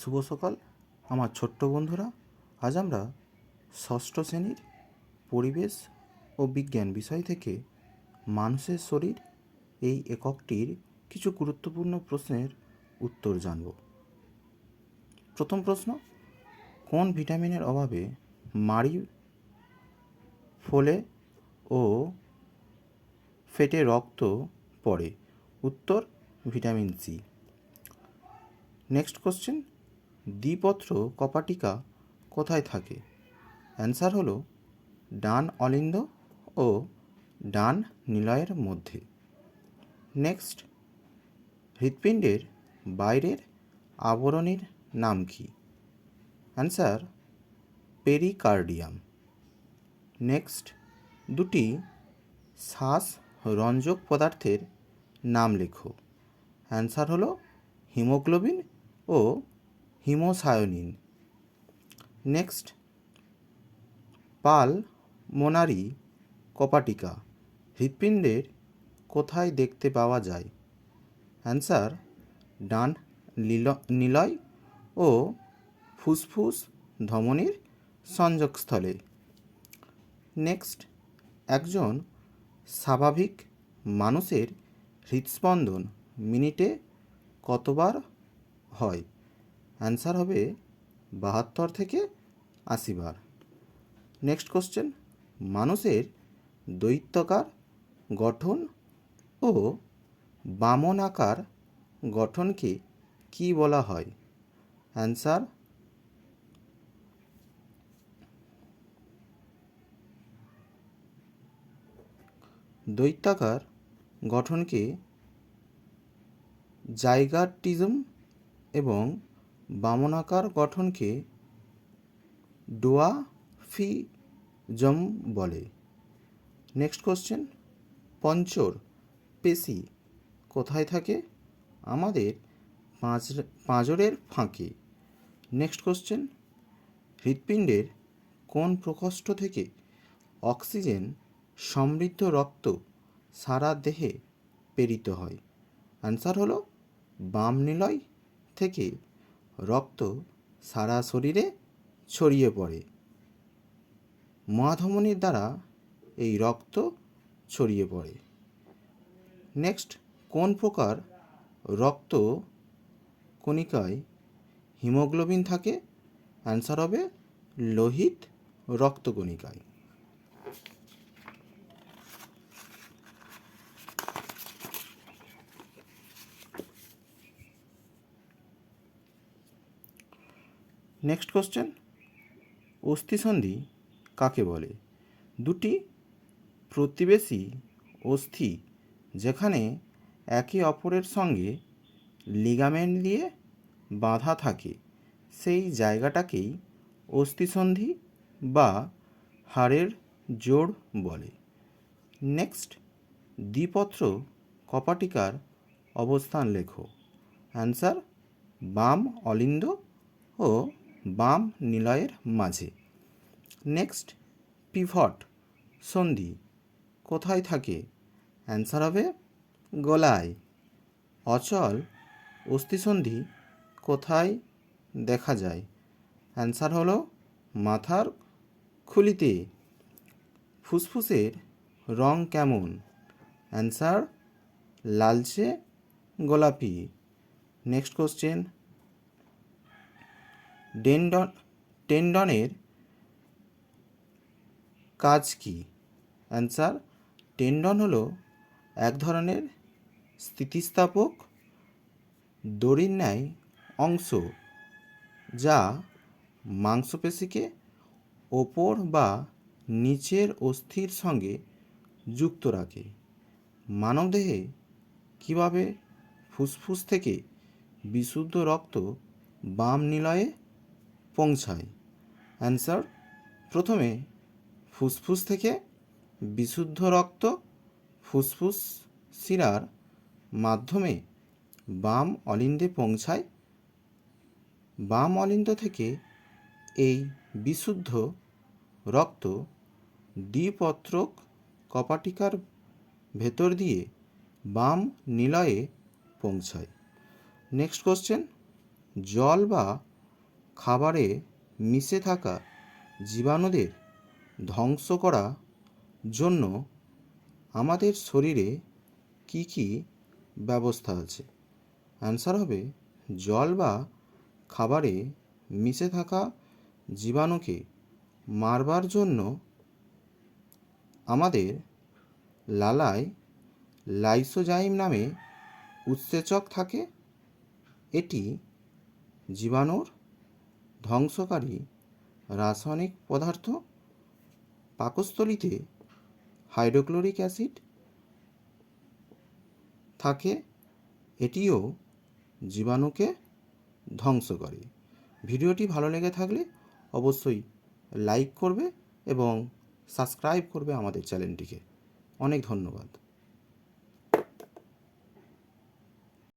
শুভ সকাল আমার ছোট্ট বন্ধুরা। আজ আমরা ষষ্ঠ শ্রেণীর পরিবেশ ও বিজ্ঞান বিষয় থেকে মানুষের শরীর এই এককটির কিছু গুরুত্বপূর্ণ প্রশ্নের উত্তর জানব। প্রথম প্রশ্ন, কোন ভিটামিনের অভাবে মাড়ি ফোলে ও ফেটে রক্ত পড়ে? উত্তর, ভিটামিন সি। নেক্সট কোশ্চেন, দ্বিপত্র কপাটিকা কোথায় থাকে? অ্যান্সার হলো ডান অলিন্দ ও ডান নিলয়ের মধ্যে। নেক্সট, হৃৎপিণ্ডের বাইরের আবরণীর নাম কি? Answer pericardium. নেক্সট, দুটি শ্বাস রঞ্জক পদার্থের নাম লেখো। অ্যান্সার হলো হিমোগ্লোবিন ও হিমোসায়োনিন। নেক্সট, পালমোনারি কপাটিকা হৃৎপিণ্ডের কোথায় দেখতে পাওয়া যায়? অ্যান্সার ডান নিলয় ও ফুসফুস ধমনীর সংযোগস্থলে। নেক্সট, একজন স্বাভাবিক মানুষের হৃদস্পন্দন মিনিটে কতবার হয়? অ্যান্সার হবে 72 থেকে 80 বার। নেক্সট কোশ্চেন, মানুষের দৈত্যাকার গঠন ও বামনাকার গঠনকে কি বলা হয়? অ্যান্সার দৈত্যাকার গঠনকে জাইগার্টিজম এবং বামনাকার গঠনকে ডোয়াফিজম বলে। নেক্সট কোশ্চেন, পঞ্চর পেশি কোথায় থাকে? আমাদের পাঁজরের ফাঁকে। নেক্সট কোশ্চেন, হৃৎপিণ্ডের কোন প্রকোষ্ঠ থেকে অক্সিজেন সমৃদ্ধ রক্ত সারা দেহে প্রেরিত হয়? অ্যান্সার হলো বাম নিলয় থেকে রক্ত সারা শরীরে ছড়িয়ে পড়ে। মহাধমনীর দ্বারা এই রক্ত ছড়িয়ে পড়ে। নেক্সট, কোন প্রকার রক্ত কণিকায় হিমোগ্লোবিন থাকে? অ্যান্সার হবে লোহিত রক্তকণিকায়। নেক্সট কোশ্চেন, অস্থিসন্ধি কাকে বলে? দুটি প্রতিবেশী অস্থি যেখানে একে অপরের সঙ্গে লিগামেন্ট দিয়ে বাঁধা থাকে সেই জায়গাটাকেই অস্থিসন্ধি বা হাড়ের জোড় বলে। নেক্সট, দ্বিপত্র কপাটিকার অবস্থান লেখো। অ্যান্সার বাম অলিন্দ ও বাম নিলয়ের মাঝে। নেক্সট, পিভট সন্ধি কোথায় থাকে? অ্যান্সার হবে গলায়। অচল অস্থিসন্ধি কোথায় দেখা যায়? অ্যান্সার হলো মাথার খুলিতে। ফুসফুসের রং কেমন? অ্যান্সার লালচে গোলাপি। নেক্সট কোশ্চেন, টেন্ডনের কাজ কি? অ্যান্সার টেন্ডন হলো এক ধরনের স্থিতিস্থাপক দড়ির ন্যায় অংশ যা মাংসপেশিকে ওপর বা নিচের অস্থির সঙ্গে যুক্ত রাখে। মানবদেহে কীভাবে ফুসফুস থেকে বিশুদ্ধ রক্ত বাম নিলয়ে পৌঁছায়? অ্যান্সার প্রথমে ফুসফুস থেকে বিশুদ্ধ রক্ত ফুসফুস শিরার মাধ্যমে বাম অলিন্দে পৌঁছায়। বাম অলিন্দ থেকে এই বিশুদ্ধ রক্ত দ্বিপত্রক কপাটিকার ভেতর দিয়ে বাম নিলয়ে পৌঁছায়। নেক্সট কোশ্চেন, জল বা খাবারে মিশে থাকা জীবাণুদের ধ্বংস করার জন্য আমাদের শরীরে কি কি ব্যবস্থা আছে? অ্যান্সার হবে জল বা খাবারে মিশে থাকা জীবাণুকে মারবার জন্য আমাদের লালায় লাইসোজাইম নামে উৎসেচক থাকে। এটি জীবাণুর ধ্বংসকারী রাসায়নিক পদার্থ। পাকস্থলীতে হাইড্রোক্লোরিক অ্যাসিড থাকে, এটিও জীবাণুকে ধ্বংস করে। ভিডিওটি ভালো লেগে থাকলে অবশ্যই লাইক করবে এবং সাবস্ক্রাইব করবে আমাদের চ্যানেলটিকে। অনেক ধন্যবাদ।